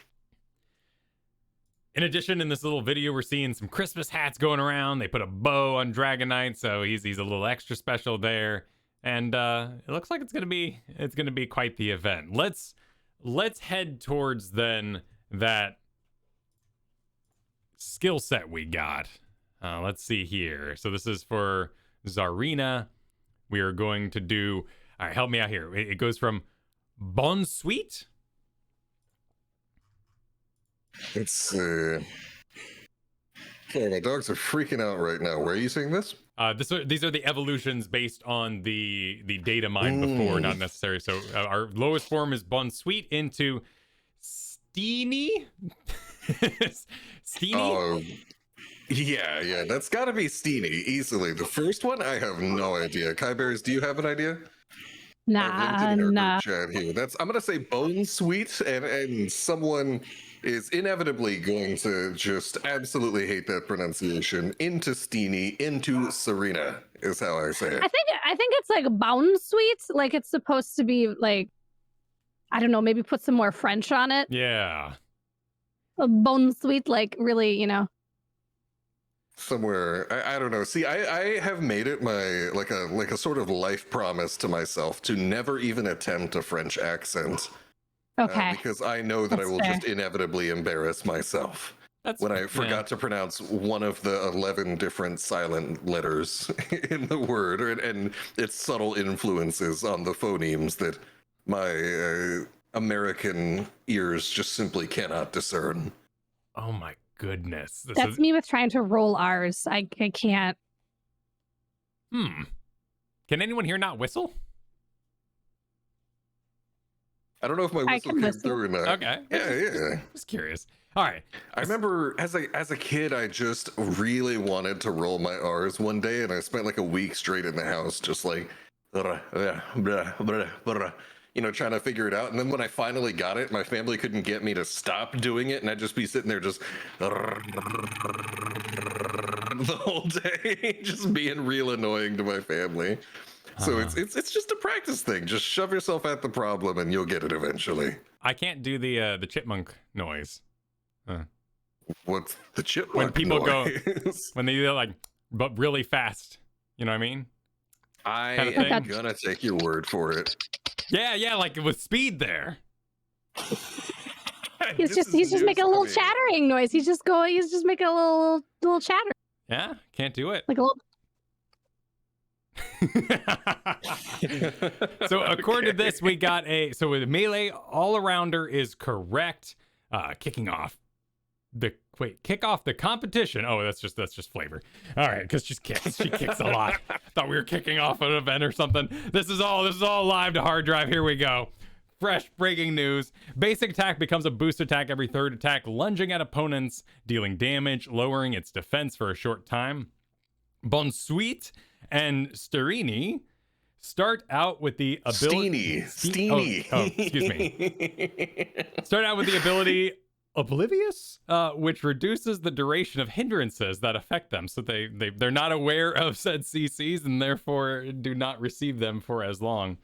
In addition, in this little video, we're seeing some Christmas hats going around. They put a bow on Dragonite, so he's a little extra special there. And it looks like it's gonna be quite the event. Let's head towards then that skill set we got. Let's see here. So this is for Tsareena. We are going to do. All right, help me out here. It goes from Bon Sweet. Let's see. Oh, my dogs are freaking out right now. Where are you seeing this? These are the evolutions based on the data mined before, not necessary. So our lowest form is Bon Sweet into Steenie. Steenie? Oh, yeah. That's got to be Steenie, easily. The first one, I have no idea. Kiyeberries, do you have an idea? Nah. Chat here. I'm gonna say Bone Sweet, and someone is inevitably going to just absolutely hate that pronunciation. Into Steenie, into Serena is how I say it. I think it's like Bound Sweet, like it's supposed to be like, I don't know, maybe put some more French on it. Yeah. A Bone Sweet, like really, Somewhere, I don't know. See, I have made it my like a sort of life promise to myself to never even attempt a French accent. Okay. Because I know that That's I will fair. just inevitably embarrass myself when I forgot to pronounce one of the 11 different silent letters in the word, and its subtle influences on the phonemes that my American ears just simply cannot discern. Oh my goodness. That's me with trying to roll R's. I can't. Can anyone here not whistle? I don't know if my whistle came whistle. through or not. Okay. Yeah. Just curious. All right. I remember as a kid, I just really wanted to roll my R's one day, and I spent like a week straight in the house, just like, trying to figure it out. And then when I finally got it, my family couldn't get me to stop doing it, and I'd just be sitting there just the whole day, just being real annoying to my family. So it's just a practice thing. Just shove yourself at the problem, and you'll get it eventually. I can't do the chipmunk noise. What's the chipmunk When people noise? when they do that, like, but really fast. You know what I mean? I Kind of thing. am gonna take your word for it. Yeah, like with speed there. He's just making a little chattering noise. He's just making a little chatter. Yeah, can't do it. Like a little. So according to this, we got so with melee all-arounder is correct. Kicking off the competition. Oh, that's just flavor. All right, because she kicks a lot. Thought we were kicking off an event or something. This is all live to hard drive. Here we go. Fresh breaking news. Basic attack becomes a boost attack every third attack, lunging at opponents, dealing damage, lowering its defense for a short time. Bon Sweet and Tsareena start out with the ability. Steenie. Oh, excuse me. Start out with the ability Oblivious, which reduces the duration of hindrances that affect them, so they're not aware of said CCs and therefore do not receive them for as long.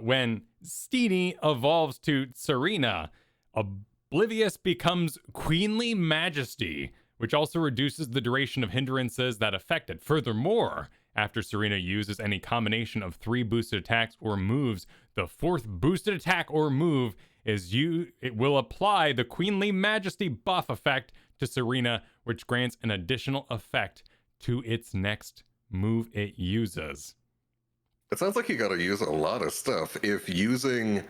When Steenie evolves to Tsareena, Oblivious becomes Queenly Majesty, which also reduces the duration of hindrances that affect it. Furthermore, after Serena uses any combination of 3 boosted attacks or moves, the 4th boosted attack or move it will apply the Queenly Majesty buff effect to Serena, which grants an additional effect to its next move it uses. It sounds like you gotta use a lot of stuff. If using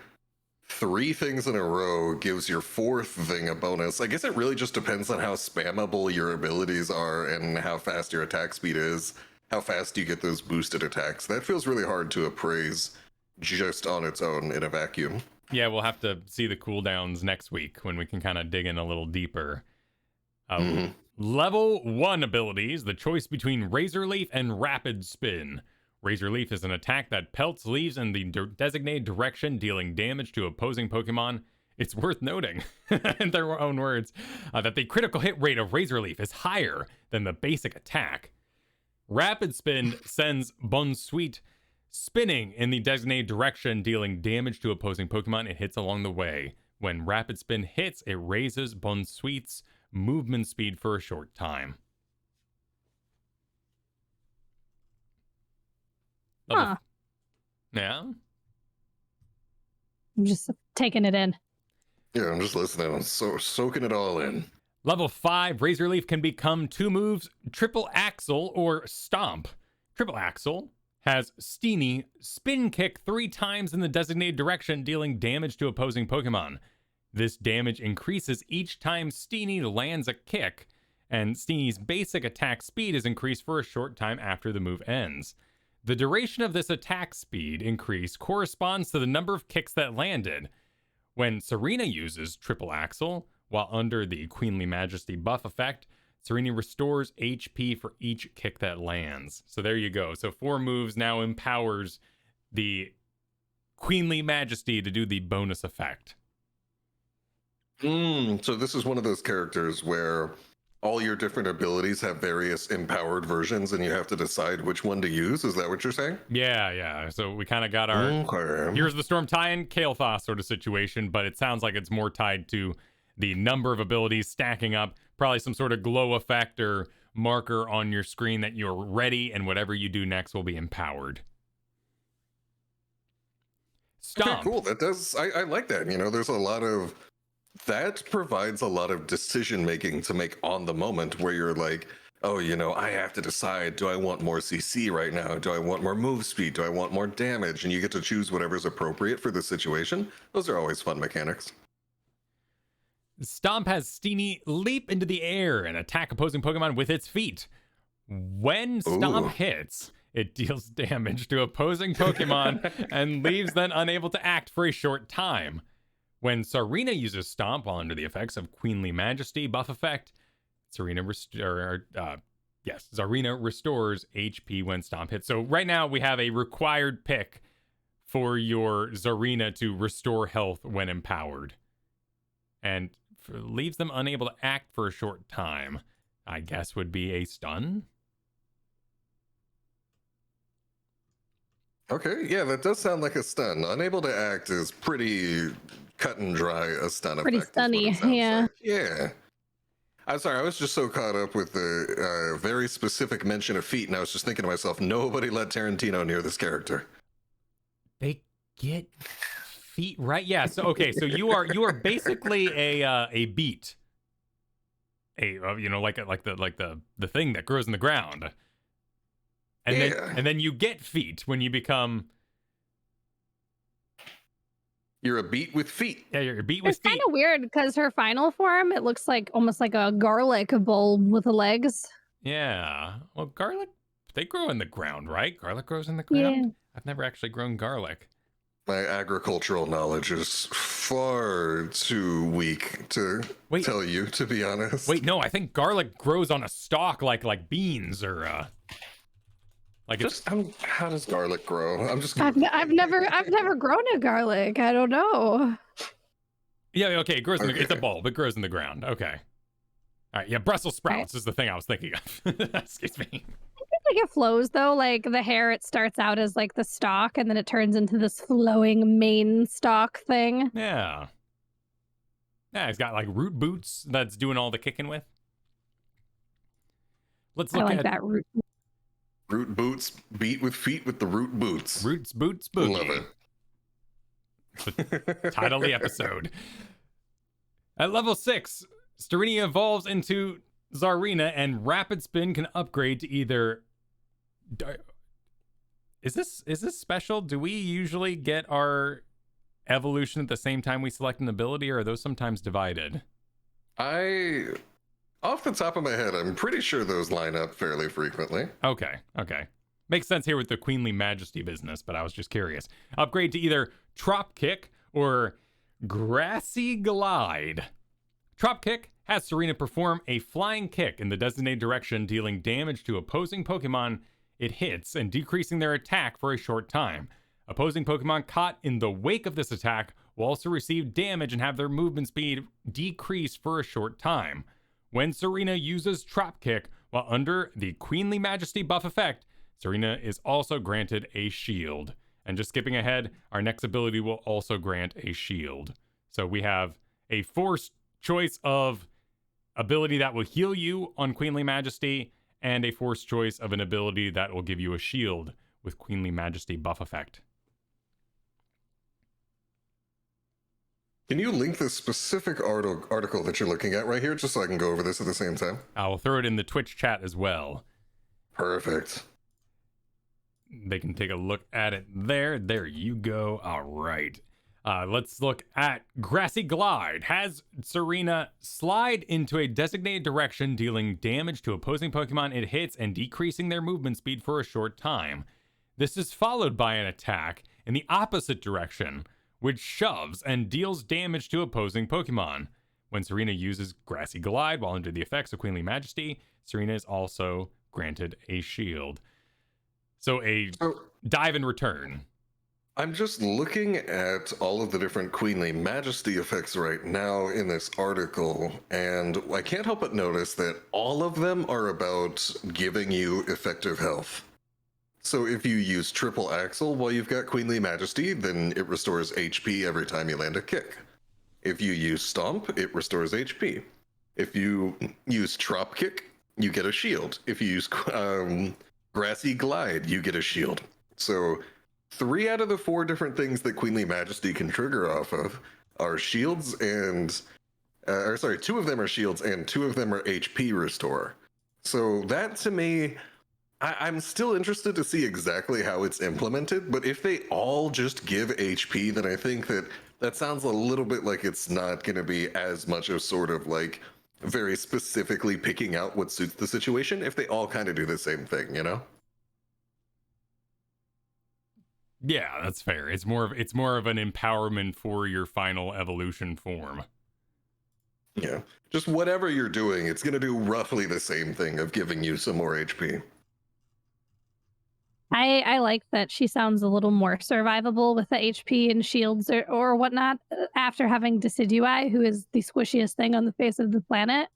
3 things in a row gives your 4th thing a bonus, I guess it really just depends on how spammable your abilities are and how fast your attack speed is, how fast you get those boosted attacks. That feels really hard to appraise just on its own in a vacuum. Yeah, we'll have to see the cooldowns next week when we can kind of dig in a little deeper. Level 1 abilities, the choice between Razor Leaf and Rapid Spin. Razor Leaf is an attack that pelts leaves in the designated direction, dealing damage to opposing Pokemon. It's worth noting, in their own words, that the critical hit rate of Razor Leaf is higher than the basic attack. Rapid Spin sends Bonsuite spinning in the designated direction, dealing damage to opposing Pokemon it hits along the way. When Rapid Spin hits, it raises Bonsuite's movement speed for a short time. Huh. Yeah? I'm just taking it in. Yeah, I'm just listening. I'm soaking it all in. Level 5, Razor Leaf can become 2 moves, Triple Axle or Stomp. Triple Axle has Steenie spin kick 3 times in the designated direction, dealing damage to opposing Pokemon. This damage increases each time Steenie lands a kick, and Steenie's basic attack speed is increased for a short time after the move ends. The duration of this attack speed increase corresponds to the number of kicks that landed. When Serena uses Triple Axle, while under the Queenly Majesty buff effect, Serena restores HP for each kick that lands. So there you go. So 4 moves now empowers the Queenly Majesty to do the bonus effect. So this is one of those characters where all your different abilities have various empowered versions and you have to decide which one to use. Is that what you're saying? Yeah. So we kind of got our Here's the Storm tie-in, Kael'thas sort of situation, but it sounds like it's more tied to the number of abilities stacking up, probably some sort of glow effect or marker on your screen that you're ready, and whatever you do next will be empowered. Stomp. Okay, cool. That does, I like that. You know, there's a lot of, that provides a lot of decision making to make on the moment where you're like, oh, you know, I have to decide, do I want more CC right now? Do I want more move speed? Do I want more damage? And you get to choose whatever's appropriate for the situation. Those are always fun mechanics. Stomp has Steenie leap into the air and attack opposing Pokemon with its feet. When Stomp hits, it deals damage to opposing Pokemon and leaves them unable to act for a short time. When Serena uses Stomp while under the effects of Queenly Majesty buff effect, Zarina restores HP when Stomp hits. So right now we have a required pick for your Zarina to restore health when empowered. And leaves them unable to act for a short time, I guess would be a stun. Okay, yeah, that does sound like a stun. Unable to act is pretty cut and dry a stun Pretty effect. Pretty stunny, yeah. like. Yeah. I'm sorry, I was just so caught up with the very specific mention of feet, and I was just thinking to myself, nobody let Tarantino near this character. They get feet, right? Yeah. So okay, so you are basically a beet, like the thing that grows in the ground, and then you get feet when you become. You're a beet with feet. Yeah, you're a beet with feet. It's kind of weird because her final form, it looks like almost like a garlic bulb with the legs. Yeah. Well, garlic, they grow in the ground, right? Garlic grows in the ground. Yeah. I've never actually grown garlic. My agricultural knowledge is far too weak to tell you, to be honest. Wait, no, I think garlic grows on a stalk like beans or like just how does garlic grow? I've never grown a garlic. I don't know. Yeah, okay, it grows it's a bulb. It grows in the ground. Okay. All right, yeah, Brussels sprouts is the thing I was thinking of. Excuse me. Like it flows though, like the hair, it starts out as like the stalk and then it turns into this flowing main stalk thing. Yeah. Yeah, he's got like root boots that's doing all the kicking with. Let's look at that root. Root boots, beat with feet with the root boots. Roots, boots, boogie. Love it. The title of the episode. At level 6, Serena evolves into Zarina, and Rapid Spin can upgrade to either. Is this special? Do we usually get our evolution at the same time we select an ability, or are those sometimes divided? Off the top of my head, I'm pretty sure those line up fairly frequently. Okay. Makes sense here with the Queenly Majesty business, but I was just curious. Upgrade to either Trop Kick or Grassy Glide. Trop Kick has Serena perform a flying kick in the designated direction, dealing damage to opposing Pokemon it hits and decreasing their attack for a short time. Opposing Pokemon caught in the wake of this attack will also receive damage and have their movement speed decrease for a short time. When Serena uses Drop Kick while under the Queenly Majesty buff effect, Serena is also granted a shield. And just skipping ahead, our next ability will also grant a shield. So we have a forced choice of ability that will heal you on Queenly Majesty, and a forced choice of an ability that will give you a shield with Queenly Majesty buff effect. Can you link the specific article that you're looking at right here, just so I can go over this at the same time? I will throw it in the Twitch chat as well. Perfect. They can take a look at it there. There you go. All right. Let's look at Grassy Glide. Has Serena slide into a designated direction, dealing damage to opposing Pokemon it hits and decreasing their movement speed for a short time. This is followed by an attack in the opposite direction, which shoves and deals damage to opposing Pokemon. When Serena uses Grassy Glide while under the effects of Queenly Majesty, Serena is also granted a shield. So a dive and return. I'm just looking at all of the different Queenly Majesty effects right now in this article, and I can't help but notice that all of them are about giving you effective health. So if you use Triple Axle while you've got Queenly Majesty, then it restores HP every time you land a kick. If you use Stomp, it restores HP. If you use Drop Kick, you get a shield. If you use Grassy Glide, you get a shield. So 3 out of the 4 different things that Queenly Majesty can trigger off of are shields and... 2 of them are shields and 2 of them are HP restore. So that, to me, I'm still interested to see exactly how it's implemented, but if they all just give HP, then I think that sounds a little bit like it's not going to be as much of sort of like very specifically picking out what suits the situation if they all kind of do the same thing, you know? Yeah, that's fair. It's more of an empowerment for your final evolution form. Yeah. Just whatever you're doing, it's going to do roughly the same thing of giving you some more HP. I like that she sounds a little more survivable with the HP and shields or whatnot after having Decidueye, who is the squishiest thing on the face of the planet.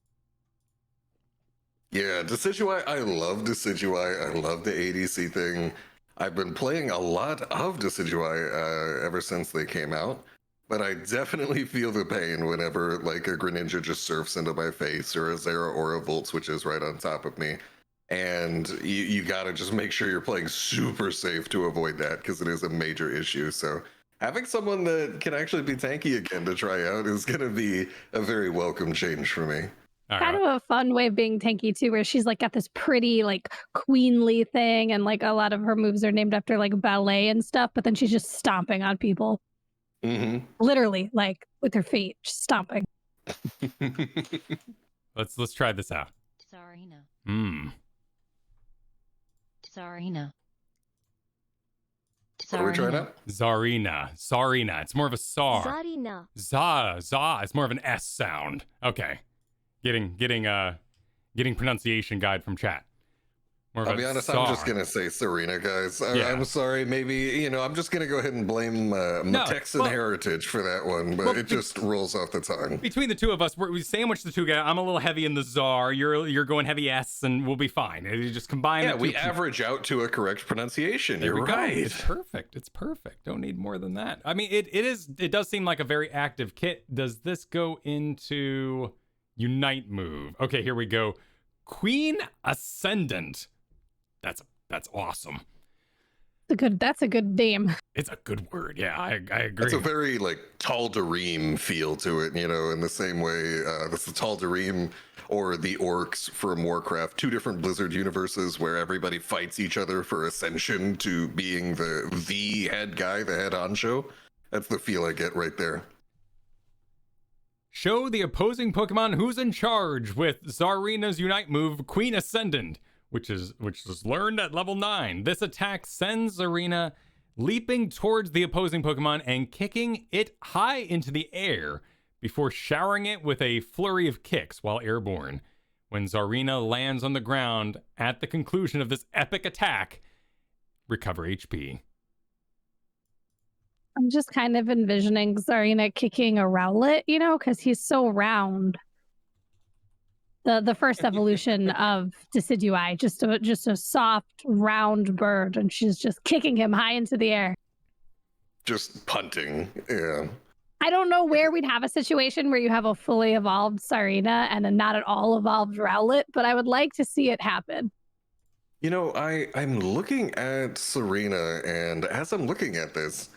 Yeah, Decidueye, I love Decidueye. I love the ADC thing. I've been playing a lot of Decidueye ever since they came out, but I definitely feel the pain whenever like a Greninja just surfs into my face or a Zera or a Volt switches right on top of me. And you gotta just make sure you're playing super safe to avoid that, because it is a major issue. So having someone that can actually be tanky again to try out is gonna be a very welcome change for me. Kind of a fun way of being tanky too, where she's like got this pretty like queenly thing, and like a lot of her moves are named after like ballet and stuff, but then she's just stomping on people. Mm-hmm. Literally, like with her feet, just stomping. Let's try this out. Tsareena. Tsareena. What are we trying out? Tsareena. It's more of a SAR. Tsareena. Za. It's more of an S sound. Okay. Getting pronunciation guide from chat. I'll be honest, I'm just gonna say Serena, guys. I'm sorry, maybe, I'm just gonna go ahead and blame my Texan heritage for that one, but it just rolls off the tongue. Between the two of us, we sandwich the two guys. I'm a little heavy in the Czar. You're going heavy S, and we'll be fine. You just combine. Yeah, we average out to a correct pronunciation. You're right. It's perfect. Don't need more than that. I mean, it does seem like a very active kit. Does this go into Unite move? Okay, here we go. Queen Ascendant. That's awesome. That's a good name. It's a good word. Yeah, I agree. It's a very like Tal'Darim feel to it, in the same way that's the Tal'Darim or the Orcs from Warcraft, 2 different Blizzard universes where everybody fights each other for ascension to being the head guy, the head honcho. That's the feel I get right there. Show the opposing Pokemon who's in charge with Tsarena's Unite move, Queen Ascendant, which is learned at level 9. This attack sends Serena leaping towards the opposing Pokemon and kicking it high into the air before showering it with a flurry of kicks while airborne. When Tsareena lands on the ground at the conclusion of this epic attack, recover HP. I'm just kind of envisioning Tsareena kicking a Rowlet, you know, because he's so round. The first evolution of Decidueye, just a soft, round bird, and she's just kicking him high into the air. Just punting, yeah. I don't know where we'd have a situation where you have a fully evolved Tsareena and a not at all evolved Rowlet, but I would like to see it happen. You know, I'm looking at Serena, and as I'm looking at this,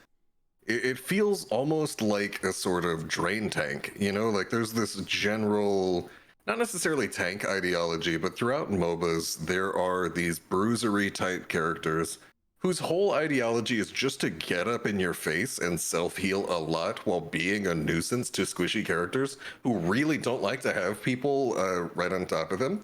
it feels almost like a sort of drain tank, you know? Like there's this general, not necessarily tank ideology, but throughout MOBAs, there are these bruisery type characters whose whole ideology is just to get up in your face and self-heal a lot while being a nuisance to squishy characters who really don't like to have people right on top of them.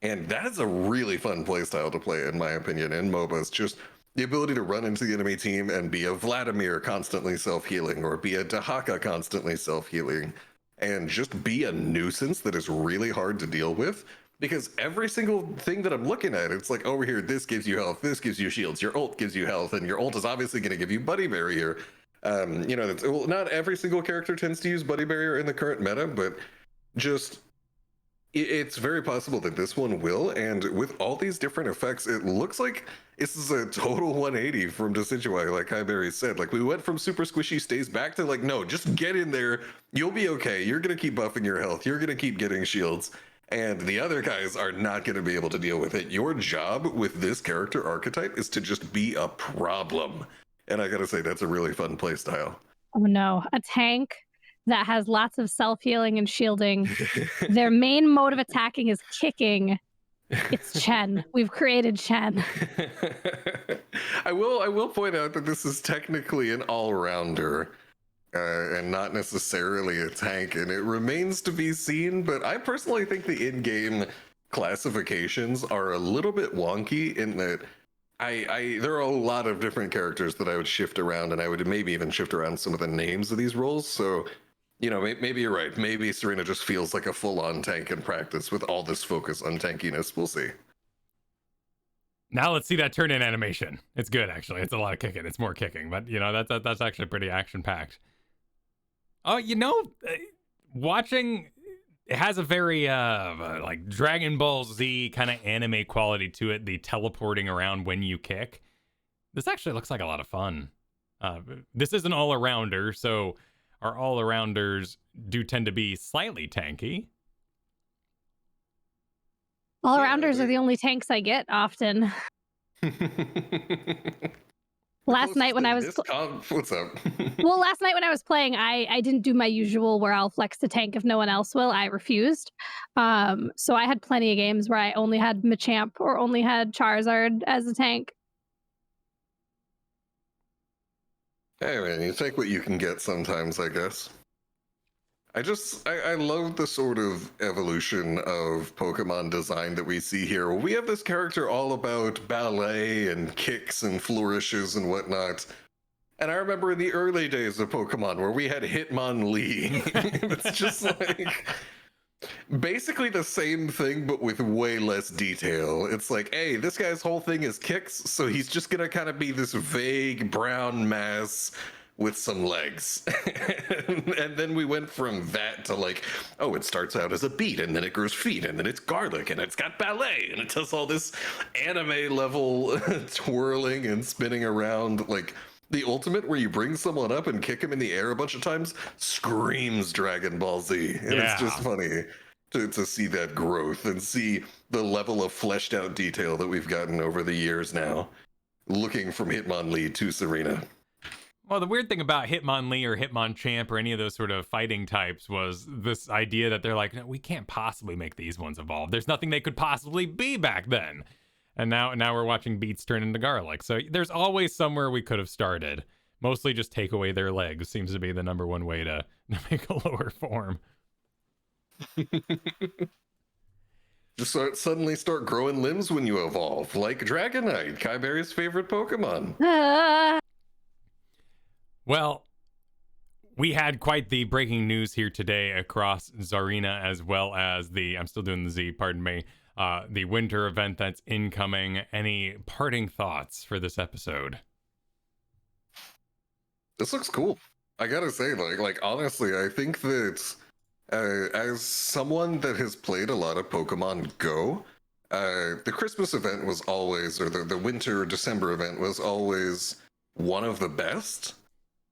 And that is a really fun playstyle to play, in my opinion, in MOBAs. Just the ability to run into the enemy team and be a Vladimir constantly self-healing, or be a Dahaka constantly self-healing, and just be a nuisance that is really hard to deal with. Because every single thing that I'm looking at, it's like, over here, this gives you health, this gives you shields, your ult gives you health, and your ult is obviously going to give you Buddy Barrier. You know, well, not every single character tends to use Buddy Barrier in the current meta, but just, it's very possible that this one will. And with all these different effects, it looks like this is a total 180 from Decidueye, like Kiyeberries said. Like, we went from super squishy stays back to like, no, just get in there, you'll be okay, you're going to keep buffing your health, you're going to keep getting shields. And the other guys are not going to be able to deal with it. Your job with this character archetype is to just be a problem. And I gotta say, that's a really fun playstyle. Oh no, a tank that has lots of self-healing and shielding. Their main mode of attacking is kicking. It's Chen. We've created Chen. I will point out that this is technically an all-rounder. And not necessarily a tank, and it remains to be seen, but I personally think the in-game classifications are a little bit wonky in that there are a lot of different characters that I would shift around, and I would maybe even shift around some of the names of these roles. So, you know, maybe you're right. Maybe Serena just feels like a full-on tank in practice with all this focus on tankiness. We'll see. Now let's see that turn-in animation. It's good, actually. It's a lot of kicking. It's more kicking, but, you know, that's actually pretty action-packed. Oh, you know, watching, it has a very like Dragon Ball Z kind of anime quality to it, the teleporting around when you kick. This actually looks like a lot of fun. This is an all-arounder, so our all-arounders do tend to be slightly tanky. All-arounders are the only tanks I get often. Last night when I was what's up? Well, last night when I was playing, I didn't do my usual where I'll flex the tank if no one else will. I refused. So I had plenty of games where I only had Machamp or only had Charizard as a tank. Hey man, you take what you can get sometimes, I guess. I love the sort of evolution of Pokemon design that we see here. We have this character all about ballet and kicks and flourishes and whatnot. And I remember in the early days of Pokemon where we had Hitmonlee. It's just like basically the same thing, but with way less detail. It's like, hey, this guy's whole thing is kicks, so he's just gonna kind of be this vague brown mass with some legs. And then we went from that to like, oh, it starts out as a beet and then it grows feet and then it's garlic and it's got ballet and it does all this anime level twirling and spinning around. Like the ultimate where you bring someone up and kick him in the air a bunch of times screams Dragon Ball Z. And It's just funny to see that growth and see the level of fleshed out detail that we've gotten over the years now, looking from Hitmonlee to Serena. Well, the weird thing about Hitmonlee or Hitmonchamp or any of those sort of fighting types was this idea that they're like, no, we can't possibly make these ones evolve. There's nothing they could possibly be back then. And now we're watching beets turn into garlic. So there's always somewhere we could have started. Mostly just take away their legs seems to be the number one way to make a lower form. Just suddenly start growing limbs when you evolve, like Dragonite, Kiyeberries' favorite Pokemon. Well, we had quite the breaking news here today across Tsareena, as well as I'm still doing the Z, pardon me, the winter event that's incoming. Any parting thoughts for this episode? This looks cool. I gotta say, like honestly, I think that as someone that has played a lot of Pokemon Go, the Christmas event was always, or the winter or December event was always one of the best.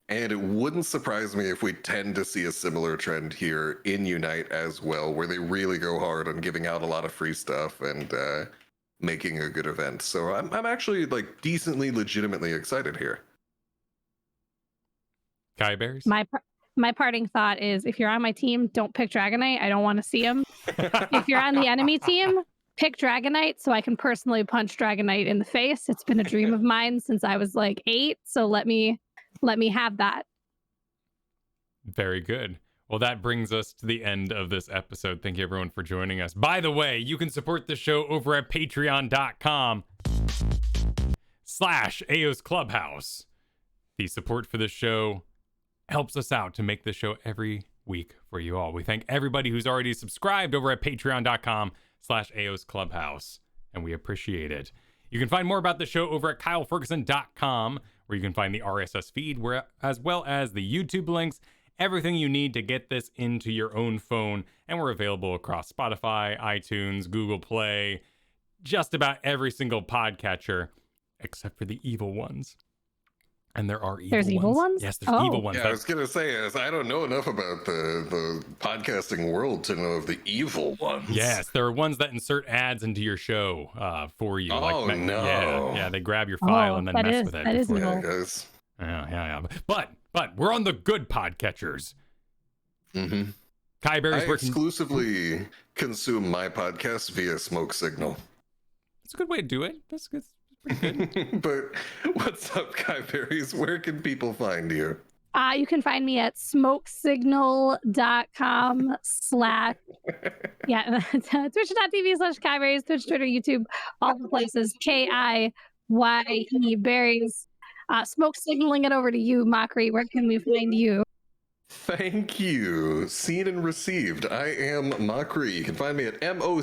And it wouldn't surprise me if we tend to see a similar trend here in Unite as well, where they really go hard on giving out a lot of free stuff and making a good event. So I'm actually like decently, legitimately excited here. Kiyeberries? My parting thought is, if you're on my team, don't pick Dragonite. I don't want to see him. If you're on the enemy team, pick Dragonite so I can personally punch Dragonite in the face. It's been a dream of mine since I was like 8. So let me have that. Very good. Well, that brings us to the end of this episode. Thank you, everyone, for joining us. By the way, you can support the show over at patreon.com/Aeos Clubhouse. The support for this show helps us out to make this show every week for you all. We thank everybody who's already subscribed over at patreon.com/Aeos Clubhouse, and we appreciate it. You can find more about the show over at kyleferguson.com, where you can find the RSS feed, as well as the YouTube links, everything you need to get this into your own phone. And we're available across Spotify, iTunes, Google Play, just about every single podcatcher, except for the evil ones. And there are evil ones. Yes, there's evil ones. Yeah, I was going to say, I don't know enough about the podcasting world to know of the evil ones. Yes, there are ones that insert ads into your show for you. Oh, no. Yeah, they grab your file and then mess with it. That is evil. Yeah, guys. Yeah. But we're on the good podcatchers. Mm-hmm. Kiyeberries, I exclusively consume my podcast via Smoke Signal. That's a good way to do it. That's good. Pretty good. But what's up, Kiyeberries? Where can people find you? You can find me at smokesignal.com/ twitch.tv/Kiyeberries, Twitch, Twitter, YouTube, all the places. KIYE berries. Smoke signaling it over to you, Mochrie. Where can we find you? Thank you. Seen and received. I am Mochrie. You can find me at MOCHRIE.TV.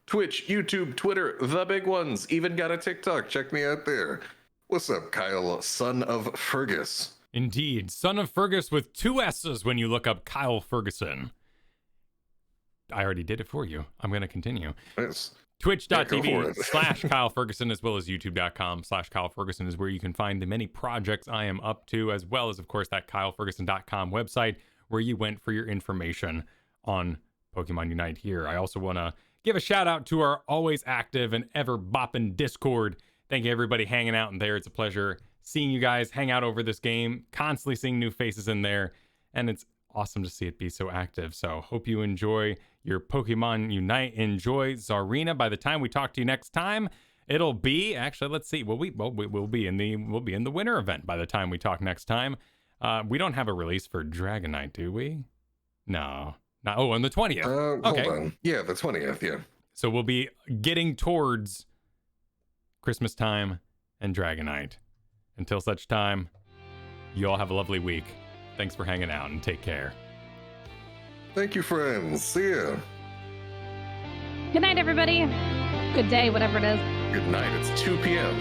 Twitch, YouTube, Twitter, the big ones. Even got a TikTok. Check me out there. What's up, Kyle, son of Fergus? Indeed. Son of Fergus with 2 S's when you look up Kyle Ferguson. I already did it for you. I'm going to continue. Nice. Twitch.tv/Kyle Ferguson, as well as youtube.com/Kyle Ferguson is where you can find the many projects I am up to, as well as, of course, that KyleFerguson.com website where you went for your information on Pokemon Unite here. I also want to give a shout out to our always active and ever bopping Discord. Thank you, everybody hanging out in there. It's a pleasure seeing you guys hang out over this game, constantly seeing new faces in there, and it's awesome to see it be so active. So hope you enjoy your Pokemon Unite. Enjoy Tsareena. By the time we talk to you next time, it'll be, actually, let's see. We'll be in the winter event by the time we talk next time. We don't have a release for Dragonite, do we? No. On the 20th. Okay. Hold on. Yeah, the 20th, yeah. So we'll be getting towards Christmas time and Dragonite. Until such time, you all have a lovely week. Thanks for hanging out and take care. Thank you, friends. See ya. Good night, everybody. Good day, whatever it is. Good night. It's 2 p.m.